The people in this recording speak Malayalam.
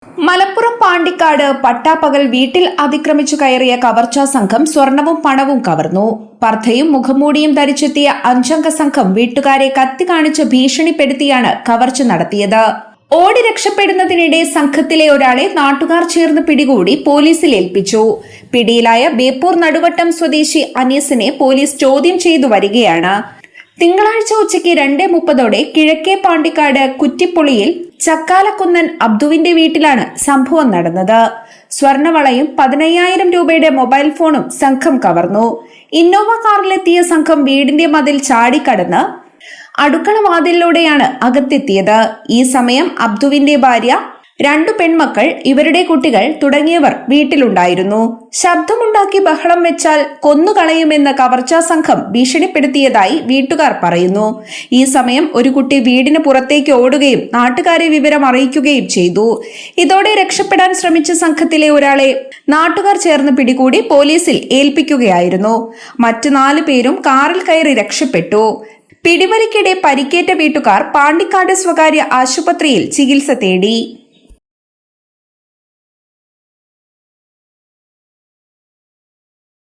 മലപ്പുറം പാണ്ടിക്കാട് പട്ടാപ്പകൽ വീട്ടിൽ അതിക്രമിച്ചു കയറിയ കവർച്ചാ സംഘം സ്വർണവും പണവും കവർന്നു. പർദ്ദയും മുഖംമൂടിയും ധരിച്ചെത്തിയ അഞ്ചംഗ സംഘം വീട്ടുകാരെ കത്തി കാണിച്ച് ഭീഷണിപ്പെടുത്തിയാണ് കവർച്ച നടത്തിയത്. ഓടി രക്ഷപ്പെടുന്നതിനിടെ സംഘത്തിലെ ഒരാളെ നാട്ടുകാർ ചേർന്ന് പിടികൂടി പോലീസിൽ ഏൽപ്പിച്ചു. പിടിയിലായ ബേപ്പൂർ നടുവട്ടം സ്വദേശി അനീസിനെ പോലീസ് ചോദ്യം ചെയ്തു വരികയാണ്. തിങ്കളാഴ്ച ഉച്ചയ്ക്ക് 2:30 കിഴക്കേ പാണ്ടിക്കാട് കുറ്റിപ്പൊളിയിൽ ചക്കാലക്കുന്നൻ അബ്ദുവിന്റെ വീട്ടിലാണ് സംഭവം നടന്നത്. സ്വർണവളയും 15,000 രൂപയുടെ മൊബൈൽ ഫോണും സംഘം കവർന്നു. ഇന്നോവ കാറിലെത്തിയ സംഘം വീടിന്റെ മതിൽ ചാടിക്കടന്ന് അടുക്കള വാതിലിലൂടെയാണ് അകത്തെത്തിയത്. ഈ സമയം അബ്ദുവിന്റെ ഭാര്യ, 2 പെൺമക്കൾ, ഇവരുടെ കുട്ടികൾ തുടങ്ങിയവർ വീട്ടിലുണ്ടായിരുന്നു. ശബ്ദമുണ്ടാക്കി ബഹളം വെച്ചാൽ കൊന്നുകളയുമെന്ന് കവർച്ചാ സംഘം ഭീഷണിപ്പെടുത്തിയതായി വീട്ടുകാർ പറയുന്നു. ഈ സമയം ഒരു കുട്ടി വീടിന് പുറത്തേക്ക് ഓടുകയും നാട്ടുകാരെ വിവരം അറിയിക്കുകയും ചെയ്തു. ഇതോടെ രക്ഷപ്പെടാൻ ശ്രമിച്ച സംഘത്തിലെ ഒരാളെ നാട്ടുകാർ ചേർന്ന് പിടികൂടി പോലീസിൽ ഏൽപ്പിക്കുകയായിരുന്നു. മറ്റു 4 പേരും കാറിൽ കയറി രക്ഷപ്പെട്ടു. പിടിവലിക്കിടെ പരിക്കേറ്റ വീട്ടുകാർ പാണ്ടിക്കാട് സ്വകാര്യ ആശുപത്രിയിൽ ചികിത്സ തേടി.